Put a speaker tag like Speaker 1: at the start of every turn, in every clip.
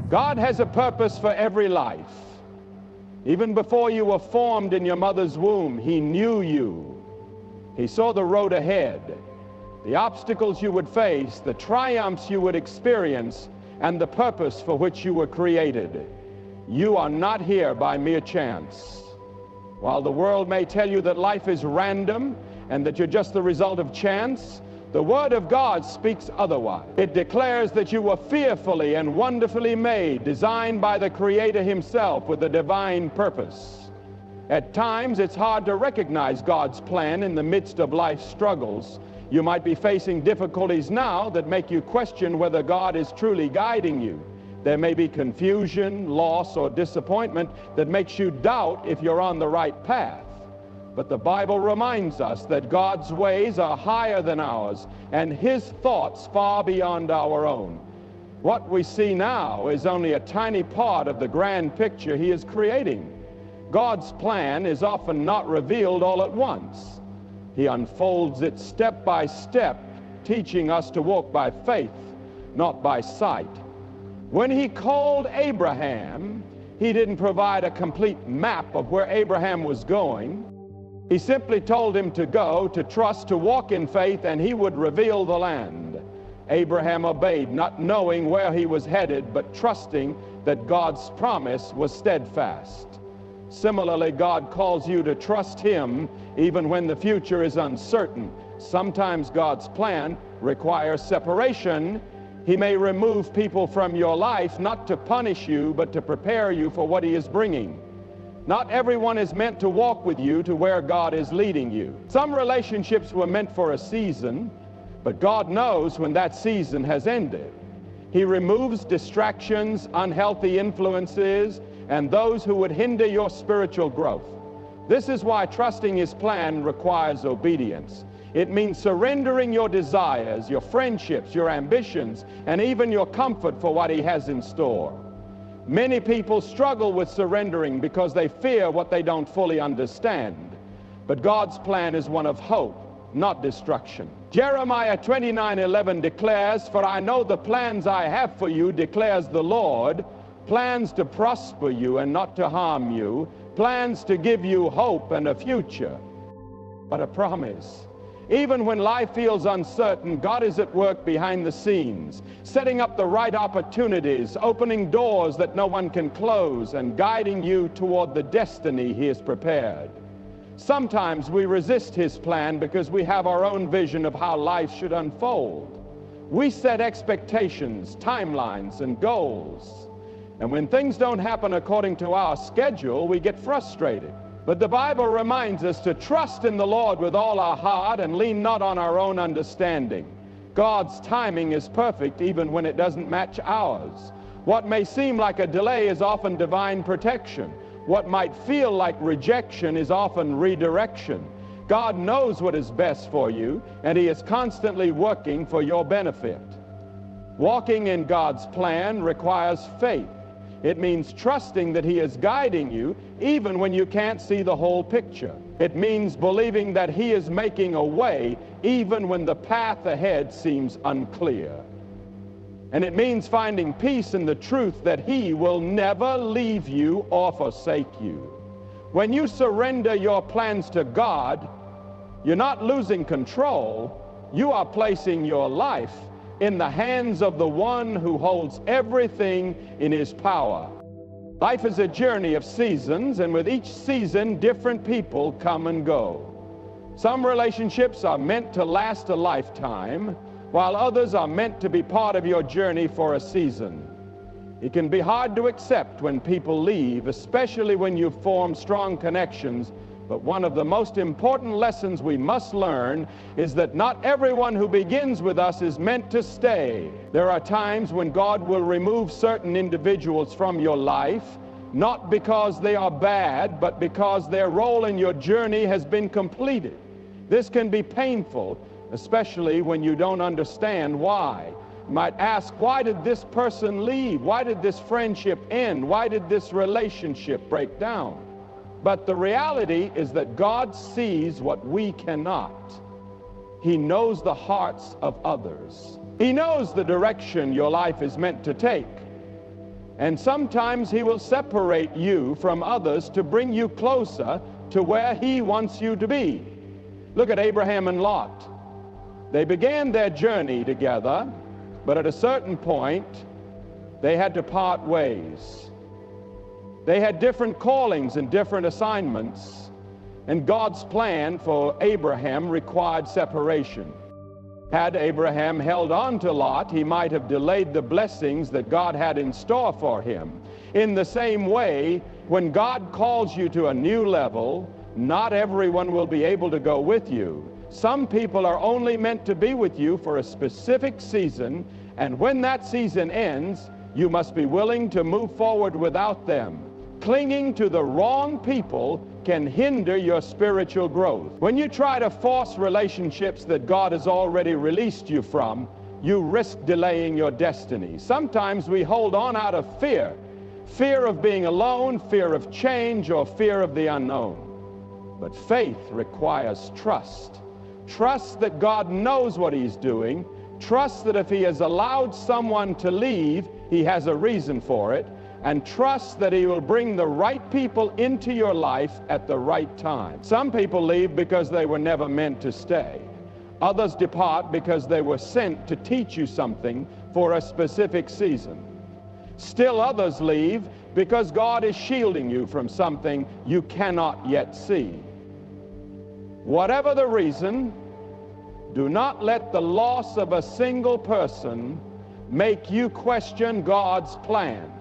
Speaker 1: God has a purpose for every life. Even before you were formed in your mother's womb, He knew you. He saw the road ahead, the obstacles you would face, the triumphs you would experience, and the purpose for which you were created. You are not here by mere chance. While the world may tell you that life is random and that you're just the result of chance, the Word of God speaks otherwise. It declares that you were fearfully and wonderfully made, designed by the Creator Himself with a divine purpose. At times, it's hard to recognize God's plan in the midst of life's struggles. You might be facing difficulties now that make you question whether God is truly guiding you. There may be confusion, loss, or disappointment that makes you doubt if you're on the right path. But the Bible reminds us that God's ways are higher than ours, and His thoughts far beyond our own. What we see now is only a tiny part of the grand picture He is creating. God's plan is often not revealed all at once. He unfolds it step by step, teaching us to walk by faith, not by sight. When He called Abraham, He didn't provide a complete map of where Abraham was going. He simply told him to go, to trust, to walk in faith, and He would reveal the land. Abraham obeyed, not knowing where he was headed, but trusting that God's promise was steadfast. Similarly, God calls you to trust Him even when the future is uncertain. Sometimes God's plan requires separation. He may remove people from your life, not to punish you, but to prepare you for what He is bringing. Not everyone is meant to walk with you to where God is leading you. Some relationships were meant for a season, but God knows when that season has ended. He removes distractions, unhealthy influences, and those who would hinder your spiritual growth. This is why trusting His plan requires obedience. It means surrendering your desires, your friendships, your ambitions, and even your comfort for what He has in store. Many people struggle with surrendering because they fear what they don't fully understand. But God's plan is one of hope, not destruction. Jeremiah 29:11 declares, "For I know the plans I have for you, declares the Lord, plans to prosper you and not to harm you, plans to give you hope and a future." What a promise. Even when life feels uncertain, God is at work behind the scenes, setting up the right opportunities, opening doors that no one can close, and guiding you toward the destiny He has prepared. Sometimes we resist His plan because we have our own vision of how life should unfold. We set expectations, timelines, and goals. And when things don't happen according to our schedule, we get frustrated. But the Bible reminds us to trust in the Lord with all our heart and lean not on our own understanding. God's timing is perfect even when it doesn't match ours. What may seem like a delay is often divine protection. What might feel like rejection is often redirection. God knows what is best for you, and He is constantly working for your benefit. Walking in God's plan requires faith. It means trusting that He is guiding you even when you can't see the whole picture. It means believing that He is making a way even when the path ahead seems unclear. And it means finding peace in the truth that He will never leave you or forsake you. When you surrender your plans to God, you're not losing control. You are placing your life in the hands of the one who holds everything in His power. Life is a journey of seasons, and with each season, different people come and go. Some relationships are meant to last a lifetime, while others are meant to be part of your journey for a season. It can be hard to accept when people leave, especially when you've formed strong connections. But one of the most important lessons we must learn is that not everyone who begins with us is meant to stay. There are times when God will remove certain individuals from your life, not because they are bad, but because their role in your journey has been completed. This can be painful, especially when you don't understand why. You might ask, why did this person leave? Why did this friendship end? Why did this relationship break down? But the reality is that God sees what we cannot. He knows the hearts of others. He knows the direction your life is meant to take. And sometimes he will separate you from others to bring you closer to where he wants you to be. Look at Abraham and Lot. They began their journey together, but at a certain point, they had to part ways. They had different callings and different assignments, and God's plan for Abraham required separation. Had Abraham held on to Lot, he might have delayed the blessings that God had in store for him. In the same way, when God calls you to a new level, not everyone will be able to go with you. Some people are only meant to be with you for a specific season, and when that season ends, you must be willing to move forward without them. Clinging to the wrong people can hinder your spiritual growth. When you try to force relationships that God has already released you from, you risk delaying your destiny. Sometimes we hold on out of fear. Fear of being alone, fear of change, or fear of the unknown. But faith requires trust. Trust that God knows what he's doing. Trust that if he has allowed someone to leave, he has a reason for it. And trust that he will bring the right people into your life at the right time. Some people leave because they were never meant to stay. Others depart because they were sent to teach you something for a specific season. Still others leave because God is shielding you from something you cannot yet see. Whatever the reason, do not let the loss of a single person make you question God's plan.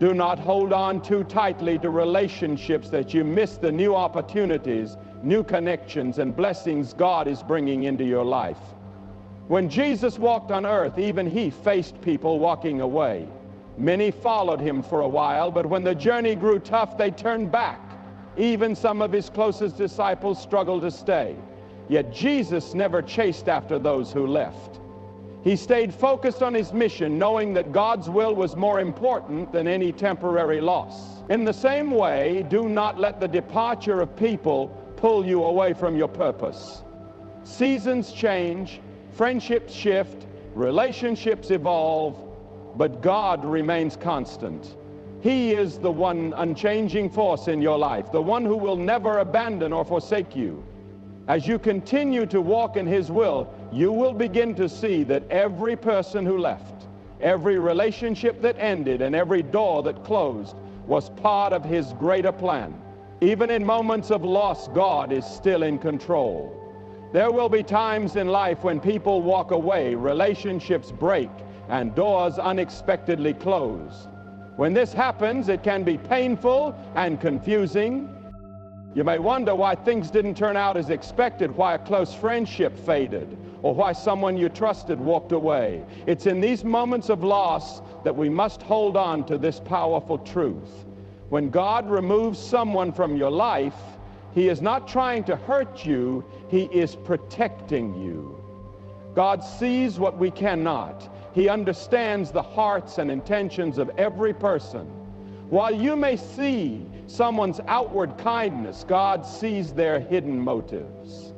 Speaker 1: Do not hold on too tightly to relationships that you miss the new opportunities, new connections, and blessings God is bringing into your life. When Jesus walked on earth, even he faced people walking away. Many followed him for a while, but when the journey grew tough, they turned back. Even some of his closest disciples struggled to stay. Yet Jesus never chased after those who left. He stayed focused on his mission, knowing that God's will was more important than any temporary loss. In the same way, do not let the departure of people pull you away from your purpose. Seasons change, friendships shift, relationships evolve, but God remains constant. He is the one unchanging force in your life, the one who will never abandon or forsake you. As you continue to walk in his will, you will begin to see that every person who left, every relationship that ended, and every door that closed was part of his greater plan. Even in moments of loss, God is still in control. There will be times in life when people walk away, relationships break, and doors unexpectedly close. When this happens, it can be painful and confusing. You may wonder why things didn't turn out as expected, why a close friendship faded, or why someone you trusted walked away. It's in these moments of loss that we must hold on to this powerful truth. When God removes someone from your life, he is not trying to hurt you, he is protecting you. God sees what we cannot. He understands the hearts and intentions of every person. While you may see someone's outward kindness, God sees their hidden motives.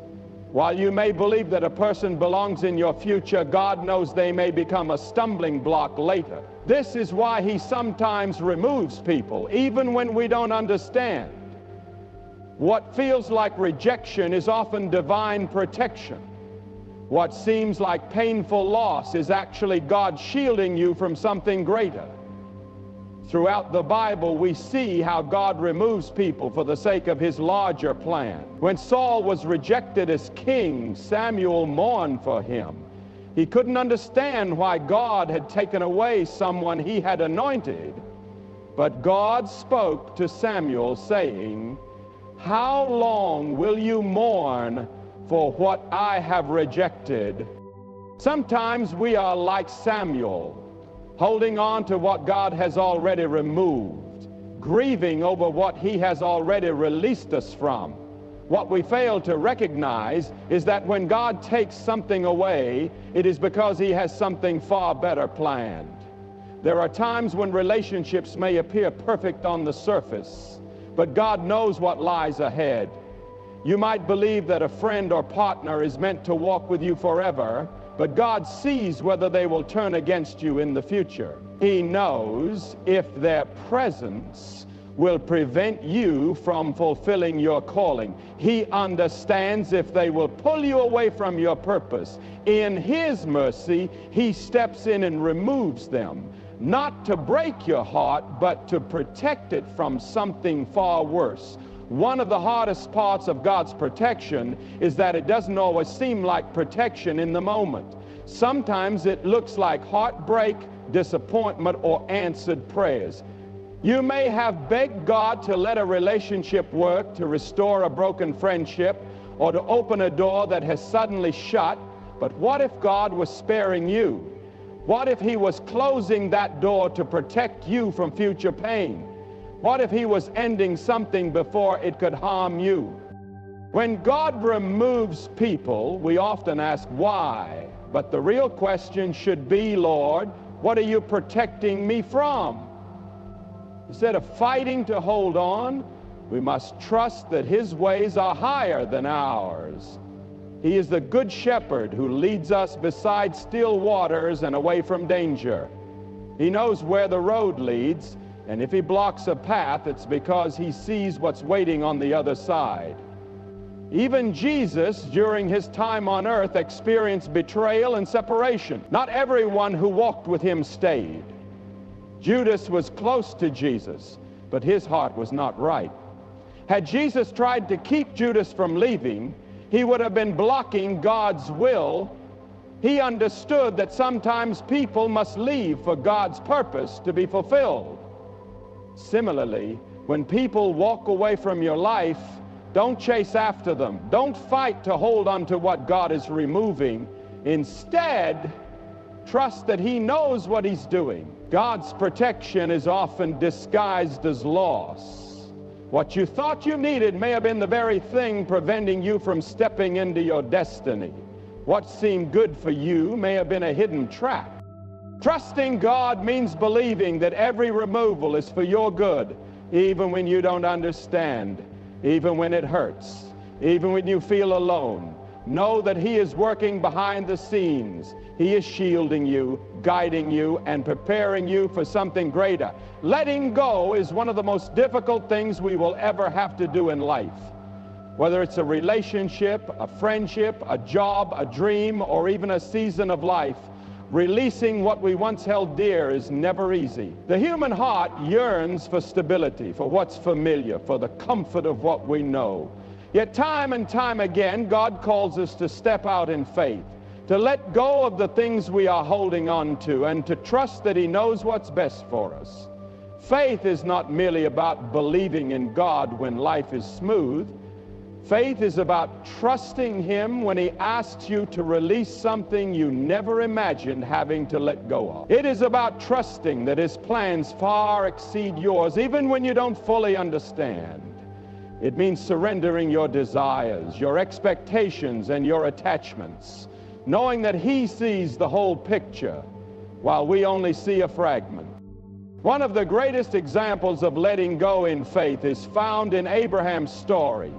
Speaker 1: While you may believe that a person belongs in your future, God knows they may become a stumbling block later. This is why he sometimes removes people, even when we don't understand. What feels like rejection is often divine protection. What seems like painful loss is actually God shielding you from something greater. Throughout the Bible, we see how God removes people for the sake of his larger plan. When Saul was rejected as king, Samuel mourned for him. He couldn't understand why God had taken away someone he had anointed. But God spoke to Samuel, saying, "How long will you mourn for what I have rejected?" Sometimes we are like Samuel, holding on to what God has already removed, grieving over what he has already released us from. What we fail to recognize is that when God takes something away, it is because he has something far better planned. There are times when relationships may appear perfect on the surface, but God knows what lies ahead. You might believe that a friend or partner is meant to walk with you forever, but God sees whether they will turn against you in the future. He knows if their presence will prevent you from fulfilling your calling. He understands if they will pull you away from your purpose. In His mercy, He steps in and removes them, not to break your heart, but to protect it from something far worse. One of the hardest parts of God's protection is that it doesn't always seem like protection in the moment. Sometimes it looks like heartbreak, disappointment, or answered prayers. You may have begged God to let a relationship work, to restore a broken friendship, or to open a door that has suddenly shut. But what if God was sparing you? What if He was closing that door to protect you from future pain? What if He was ending something before it could harm you? When God removes people, we often ask why. But the real question should be, Lord, what are you protecting me from? Instead of fighting to hold on, we must trust that His ways are higher than ours. He is the good shepherd who leads us beside still waters and away from danger. He knows where the road leads, and if He blocks a path, it's because He sees what's waiting on the other side. Even Jesus, during His time on earth, experienced betrayal and separation. Not everyone who walked with Him stayed. Judas was close to Jesus, but his heart was not right. Had Jesus tried to keep Judas from leaving, he would have been blocking God's will. He understood that sometimes people must leave for God's purpose to be fulfilled. Similarly, when people walk away from your life, don't chase after them. Don't fight to hold on to what God is removing. Instead, trust that He knows what He's doing. God's protection is often disguised as loss. What you thought you needed may have been the very thing preventing you from stepping into your destiny. What seemed good for you may have been a hidden trap. Trusting God means believing that every removal is for your good, even when you don't understand, even when it hurts, even when you feel alone. Know that He is working behind the scenes. He is shielding you, guiding you, and preparing you for something greater. Letting go is one of the most difficult things we will ever have to do in life. Whether it's a relationship, a friendship, a job, a dream, or even a season of life, releasing what we once held dear is never easy. The human heart yearns for stability, for what's familiar, for the comfort of what we know. Yet time and time again, God calls us to step out in faith, to let go of the things we are holding on to, and to trust that He knows what's best for us. Faith is not merely about believing in God when life is smooth. Faith is about trusting Him when He asks you to release something you never imagined having to let go of. It is about trusting that His plans far exceed yours, even when you don't fully understand. It means surrendering your desires, your expectations, and your attachments, knowing that He sees the whole picture while we only see a fragment. One of the greatest examples of letting go in faith is found in Abraham's story.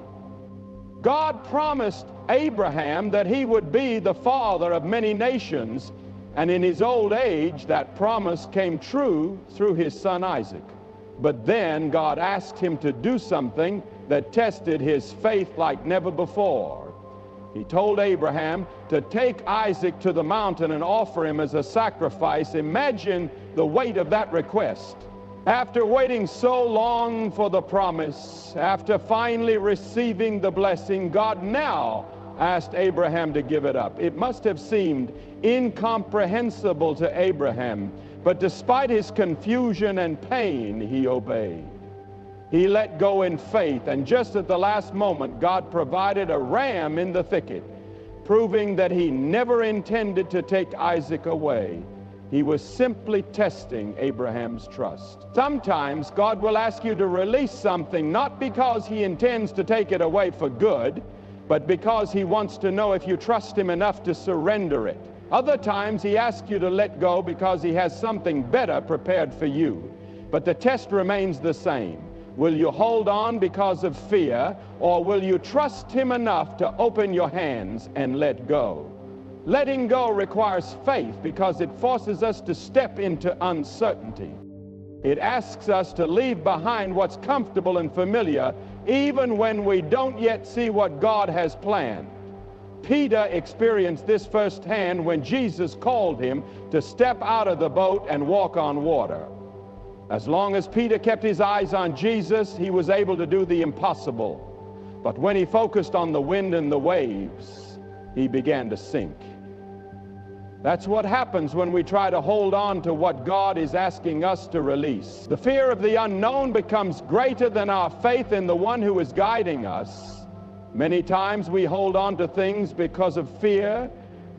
Speaker 1: God promised Abraham that he would be the father of many nations, and in his old age that promise came true through his son Isaac. But then God asked him to do something that tested his faith like never before. He told Abraham to take Isaac to the mountain and offer him as a sacrifice. Imagine the weight of that request. After waiting so long for the promise, after finally receiving the blessing, God now asked Abraham to give it up. It must have seemed incomprehensible to Abraham, but despite his confusion and pain, he obeyed. He let go in faith, and just at the last moment, God provided a ram in the thicket, proving that He never intended to take Isaac away. He was simply testing Abraham's trust. Sometimes God will ask you to release something, not because He intends to take it away for good, but because He wants to know if you trust Him enough to surrender it. Other times He asks you to let go because He has something better prepared for you. But the test remains the same. Will you hold on because of fear, or will you trust Him enough to open your hands and let go? Letting go requires faith because it forces us to step into uncertainty. It asks us to leave behind what's comfortable and familiar, even when we don't yet see what God has planned. Peter experienced this firsthand when Jesus called him to step out of the boat and walk on water. As long as Peter kept his eyes on Jesus, he was able to do the impossible. But when he focused on the wind and the waves, he began to sink. That's what happens when we try to hold on to what God is asking us to release. The fear of the unknown becomes greater than our faith in the one who is guiding us. Many times we hold on to things because of fear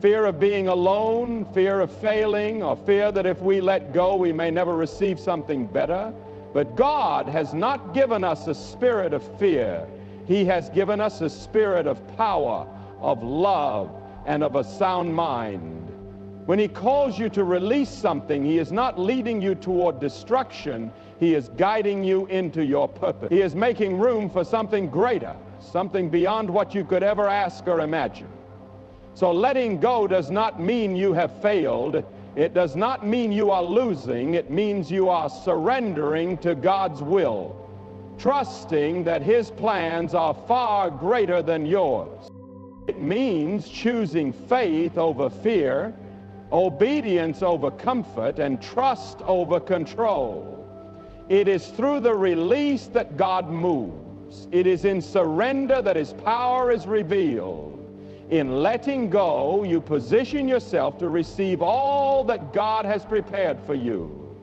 Speaker 1: of being alone, fear of failing, or fear that if we let go, we may never receive something better. But God has not given us a spirit of fear. He has given us a spirit of power, of love, and of a sound mind. When he calls you to release something, he is not leading you toward destruction. He is guiding you into your purpose. He is making room for something greater, something beyond what you could ever ask or imagine. So letting go does not mean you have failed. It does not mean you are losing. It means you are surrendering to God's will, trusting that his plans are far greater than yours. It means choosing faith over fear, obedience over comfort, and trust over control. It is through the release that God moves. It is in surrender that his power is revealed. In letting go, you position yourself to receive all that God has prepared for you.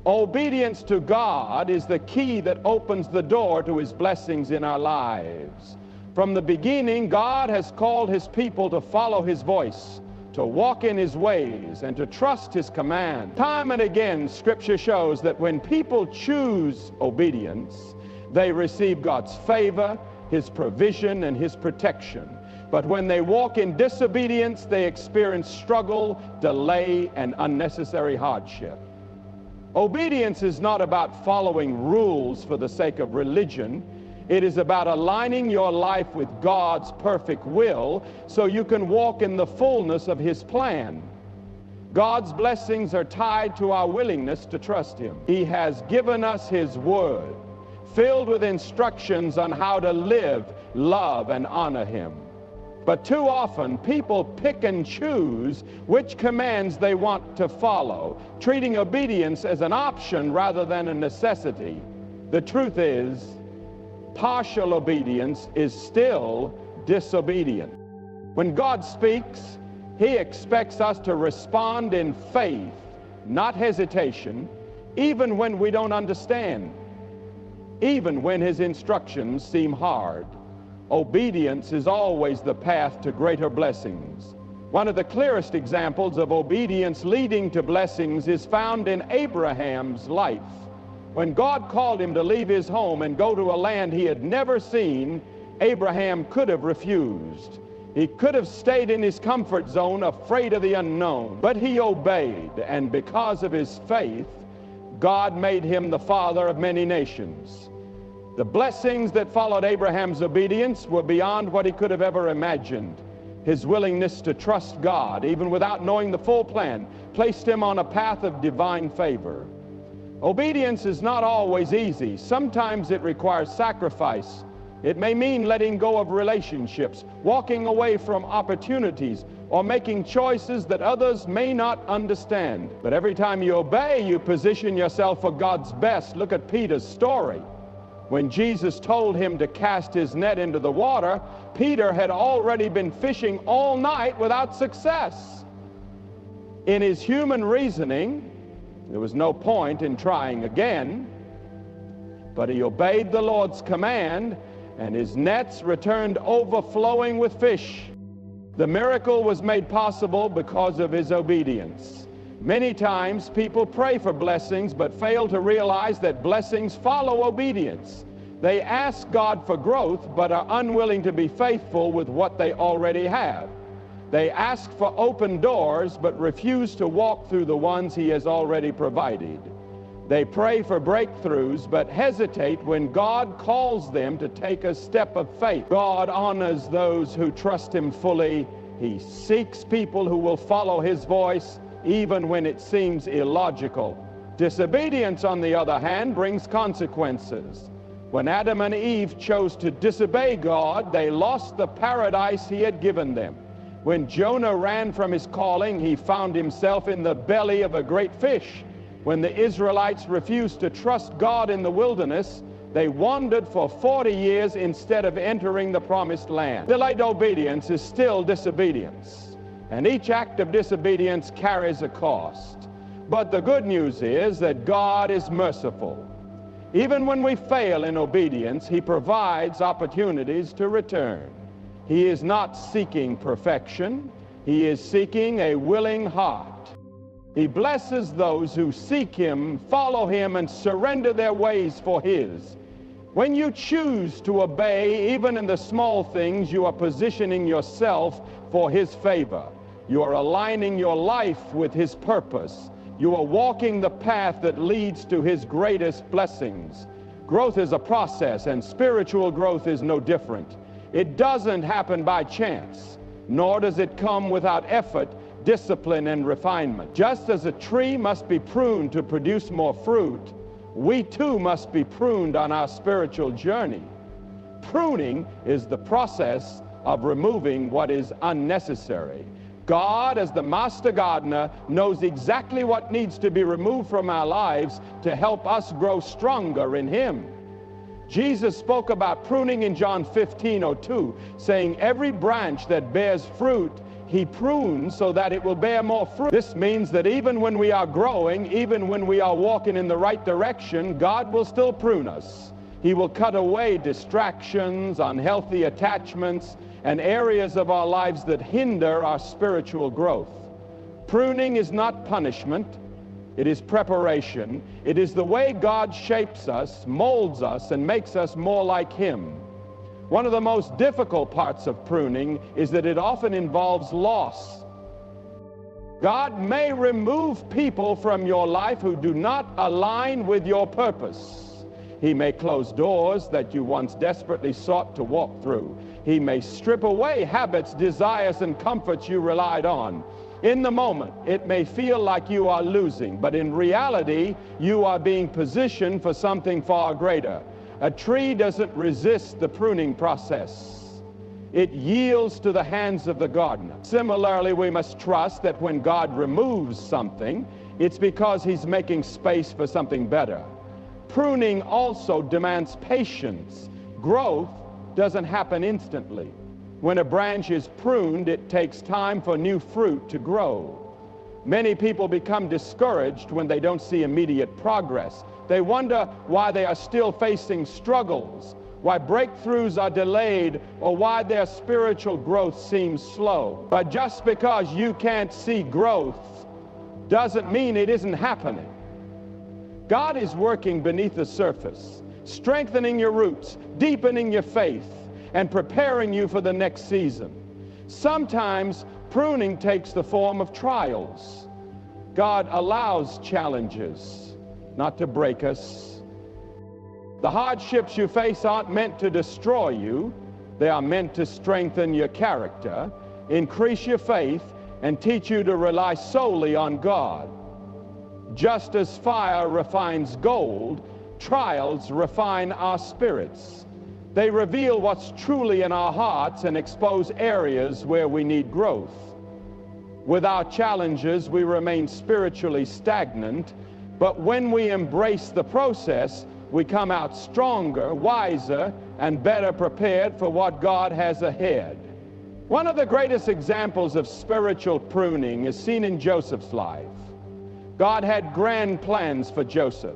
Speaker 1: Obedience to God is the key that opens the door to his blessings in our lives. From the beginning, God has called his people to follow his voice, to walk in his ways, and to trust his command. Time and again, Scripture shows that when people choose obedience, they receive God's favor, his provision, and his protection. But when they walk in disobedience, they experience struggle, delay, and unnecessary hardship. Obedience is not about following rules for the sake of religion. It is about aligning your life with God's perfect will so you can walk in the fullness of his plan. God's blessings are tied to our willingness to trust him. He has given us his word, filled with instructions on how to live, love, and honor him. But too often, people pick and choose which commands they want to follow, treating obedience as an option rather than a necessity. The truth is, partial obedience is still disobedient. When God speaks, he expects us to respond in faith, not hesitation, even when we don't understand, even when his instructions seem hard. Obedience is always the path to greater blessings. One of the clearest examples of obedience leading to blessings is found in Abraham's life. When God called him to leave his home and go to a land he had never seen, Abraham could have refused. He could have stayed in his comfort zone, afraid of the unknown. But he obeyed, and because of his faith, God made him the father of many nations. The blessings that followed Abraham's obedience were beyond what he could have ever imagined. His willingness to trust God, even without knowing the full plan, placed him on a path of divine favor. Obedience is not always easy. Sometimes it requires sacrifice. It may mean letting go of relationships, walking away from opportunities, or making choices that others may not understand. But every time you obey, you position yourself for God's best. Look at Peter's story. When Jesus told him to cast his net into the water, Peter had already been fishing all night without success. In his human reasoning, there was no point in trying again, but he obeyed the Lord's command, and his nets returned overflowing with fish. The miracle was made possible because of his obedience. Many times people pray for blessings but fail to realize that blessings follow obedience. They ask God for growth but are unwilling to be faithful with what they already have. They ask for open doors but refuse to walk through the ones he has already provided. They pray for breakthroughs but hesitate when God calls them to take a step of faith. God honors those who trust him fully He seeks people who will follow his voice even when it seems illogical. Disobedience, on the other hand, brings consequences. When Adam and Eve chose to disobey God, they lost the paradise he had given them. When Jonah ran from his calling, he found himself in the belly of a great fish. When the Israelites refused to trust God in the wilderness, they wandered for 40 years instead of entering the promised land. Delayed obedience is still disobedience, and each act of disobedience carries a cost. But the good news is that God is merciful. Even when we fail in obedience, he provides opportunities to return. He is not seeking perfection. He is seeking a willing heart. He blesses those who seek him, follow him, and surrender their ways for his. When you choose to obey, even in the small things, you are positioning yourself for his favor. You are aligning your life with his purpose. You are walking the path that leads to his greatest blessings. Growth is a process, and spiritual growth is no different. It doesn't happen by chance, nor does it come without effort, discipline, and refinement. Just as a tree must be pruned to produce more fruit, we too must be pruned on our spiritual journey. Pruning is the process of removing what is unnecessary. God, as the master gardener, knows exactly what needs to be removed from our lives to help us grow stronger in him. Jesus spoke about pruning in John 15:02, saying, "Every branch that bears fruit, he prunes so that it will bear more fruit." This means that even when we are growing, even when we are walking in the right direction, God will still prune us. He will cut away distractions, unhealthy attachments, and areas of our lives that hinder our spiritual growth. Pruning is not punishment. It is preparation. It is the way God shapes us, molds us, and makes us more like him. One of the most difficult parts of pruning is that it often involves loss. God may remove people from your life who do not align with your purpose. He may close doors that you once desperately sought to walk through. He may strip away habits, desires, and comforts you relied on. In the moment, it may feel like you are losing, but in reality, you are being positioned for something far greater. A tree doesn't resist the pruning process. It yields to the hands of the gardener. Similarly, we must trust that when God removes something, it's because he's making space for something better. Pruning also demands patience. Growth doesn't happen instantly. When a branch is pruned, it takes time for new fruit to grow. Many people become discouraged when they don't see immediate progress. They wonder why they are still facing struggles, why breakthroughs are delayed, or why their spiritual growth seems slow. But just because you can't see growth doesn't mean it isn't happening. God is working beneath the surface, strengthening your roots, deepening your faith, and preparing you for the next season. Sometimes pruning takes the form of trials. God allows challenges, not to break us. The hardships you face aren't meant to destroy you. They are meant to strengthen your character, increase your faith, and teach you to rely solely on God. Just as fire refines gold, trials refine our spirits. They reveal what's truly in our hearts and expose areas where we need growth. Without challenges, we remain spiritually stagnant, but when we embrace the process, we come out stronger, wiser, and better prepared for what God has ahead. One of the greatest examples of spiritual pruning is seen in Joseph's life. God had grand plans for Joseph.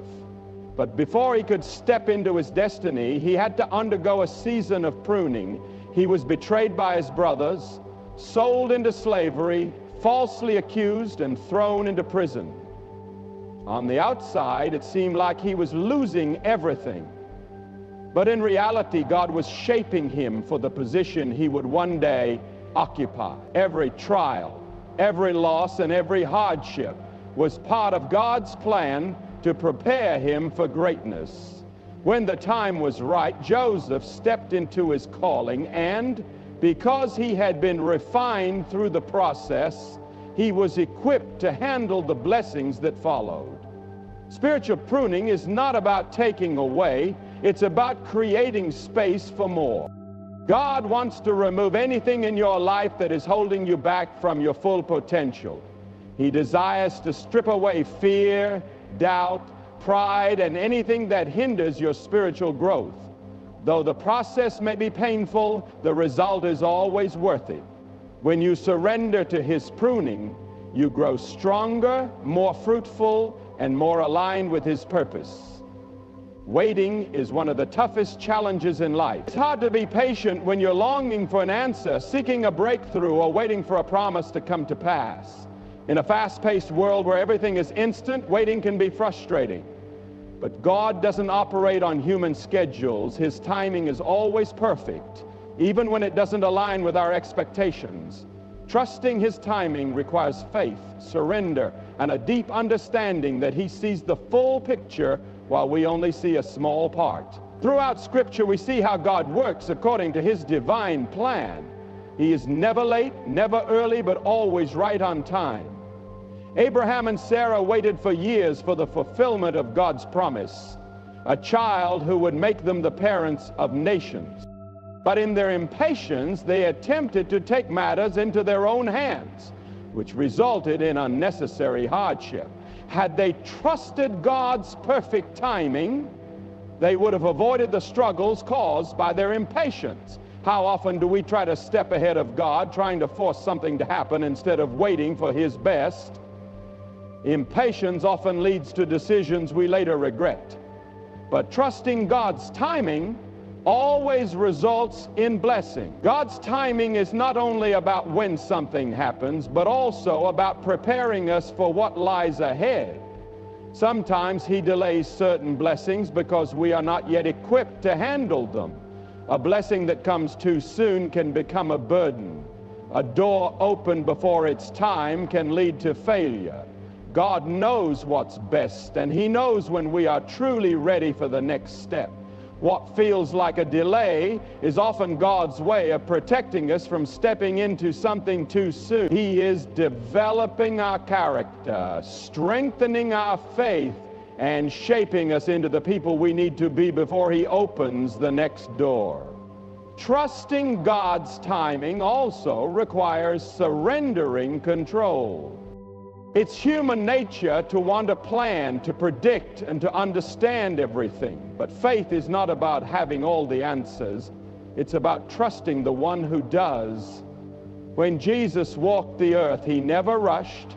Speaker 1: But before he could step into his destiny, he had to undergo a season of pruning. He was betrayed by his brothers, sold into slavery, falsely accused, and thrown into prison. On the outside, it seemed like he was losing everything. But in reality, God was shaping him for the position he would one day occupy. Every trial, every loss, and every hardship was part of God's plan to prepare him for greatness. When the time was right, Joseph stepped into his calling, and Because he had been refined through the process, he was equipped to handle the blessings that followed. Spiritual pruning is not about taking away, it's about creating space for more. God wants to remove anything in your life that is holding you back from your full potential. He desires to strip away fear, doubt, pride, and anything that hinders your spiritual growth. Though the process may be painful, the result is always worth it. When you surrender to his pruning, you grow stronger, more fruitful, and more aligned with his purpose. Waiting is one of the toughest challenges in life. It's hard to be patient when you're longing for an answer, seeking a breakthrough, or waiting for a promise to come to pass. In a fast-paced world where everything is instant, waiting can be frustrating. But God doesn't operate on human schedules. His timing is always perfect, even when it doesn't align with our expectations. Trusting his timing requires faith, surrender, and a deep understanding that he sees the full picture while we only see a small part. Throughout Scripture, we see how God works according to his divine plan. He is never late, never early, but always right on time. Abraham and Sarah waited for years for the fulfillment of God's promise, a child who would make them the parents of nations. But in their impatience, they attempted to take matters into their own hands, which resulted in unnecessary hardship. Had they trusted God's perfect timing, they would have avoided the struggles caused by their impatience. How often do we try to step ahead of God, trying to force something to happen instead of waiting for his best? Impatience often leads to decisions we later regret. But trusting God's timing always results in blessing. God's timing is not only about when something happens, but also about preparing us for what lies ahead. Sometimes he delays certain blessings because we are not yet equipped to handle them. A blessing that comes too soon can become a burden. A door opened before its time can lead to failure. God knows what's best, and he knows when we are truly ready for the next step. What feels like a delay is often God's way of protecting us from stepping into something too soon. He is developing our character, strengthening our faith, and shaping us into the people we need to be before he opens the next door. Trusting God's timing also requires surrendering control. It's human nature to want to plan, to predict, and to understand everything. But faith is not about having all the answers. It's about trusting the one who does. When Jesus walked the earth, he never rushed.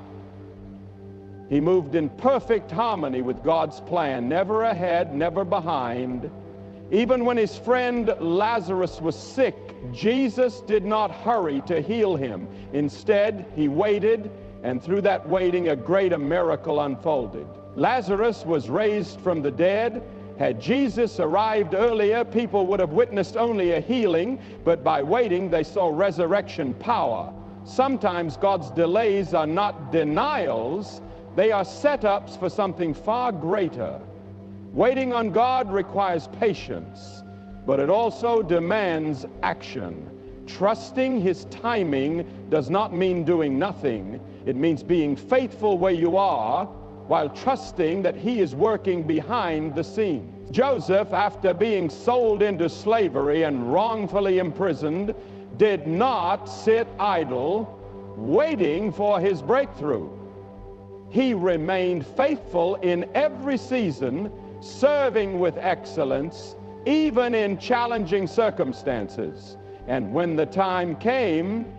Speaker 1: He moved in perfect harmony with God's plan, never ahead, never behind. Even when his friend Lazarus was sick, Jesus did not hurry to heal him. Instead, he waited, and through that waiting, a greater miracle unfolded. Lazarus was raised from the dead. Had Jesus arrived earlier, people would have witnessed only a healing, but by waiting, they saw resurrection power. Sometimes God's delays are not denials, they are setups for something far greater. Waiting on God requires patience, but it also demands action. Trusting his timing does not mean doing nothing. It means being faithful where you are while trusting that he is working behind the scenes. Joseph, after being sold into slavery and wrongfully imprisoned, did not sit idle waiting for his breakthrough. He remained faithful in every season, serving with excellence, even in challenging circumstances. And when the time came,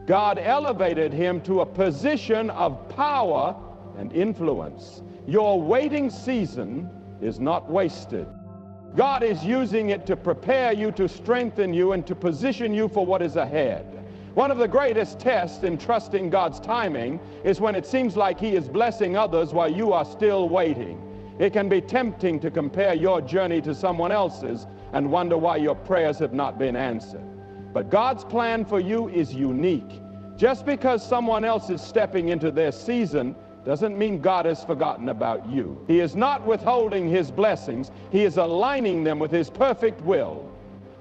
Speaker 1: God elevated him to a position of power and influence. Your waiting season is not wasted. God is using it to prepare you, to strengthen you, and to position you for what is ahead. One of the greatest tests in trusting God's timing is when it seems like he is blessing others while you are still waiting. It can be tempting to compare your journey to someone else's and wonder why your prayers have not been answered. But God's plan for you is unique. Just because someone else is stepping into their season doesn't mean God has forgotten about you. He is not withholding his blessings. He is aligning them with his perfect will.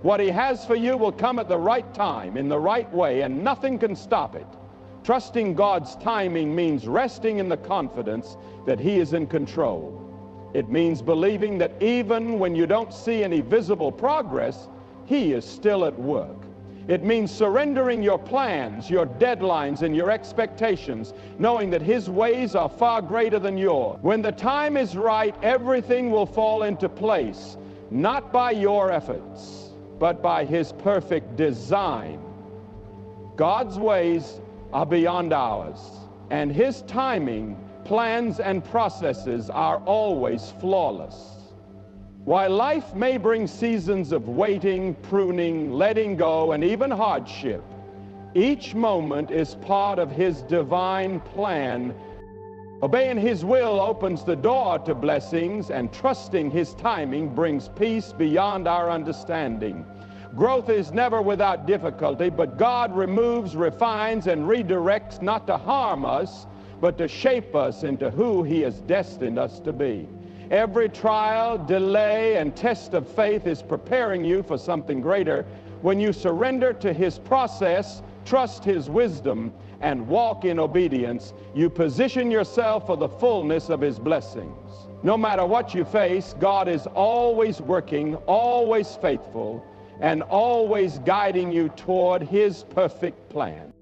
Speaker 1: What he has for you will come at the right time, in the right way, and nothing can stop it. Trusting God's timing means resting in the confidence that he is in control. It means believing that even when you don't see any visible progress, he is still at work. It means surrendering your plans, your deadlines, and your expectations, knowing that his ways are far greater than yours. When the time is right, everything will fall into place, not by your efforts, but by his perfect design. God's ways are beyond ours, and his timing, plans, and processes are always flawless. While life may bring seasons of waiting, pruning, letting go, and even hardship, each moment is part of his divine plan. Obeying his will opens the door to blessings, and trusting his timing brings peace beyond our understanding. Growth is never without difficulty, but God removes, refines, and redirects not to harm us, but to shape us into who he has destined us to be. Every trial, delay, and test of faith is preparing you for something greater. When you surrender to his process, trust his wisdom, and walk in obedience, you position yourself for the fullness of his blessings. No matter what you face, God is always working, always faithful, and always guiding you toward his perfect plan.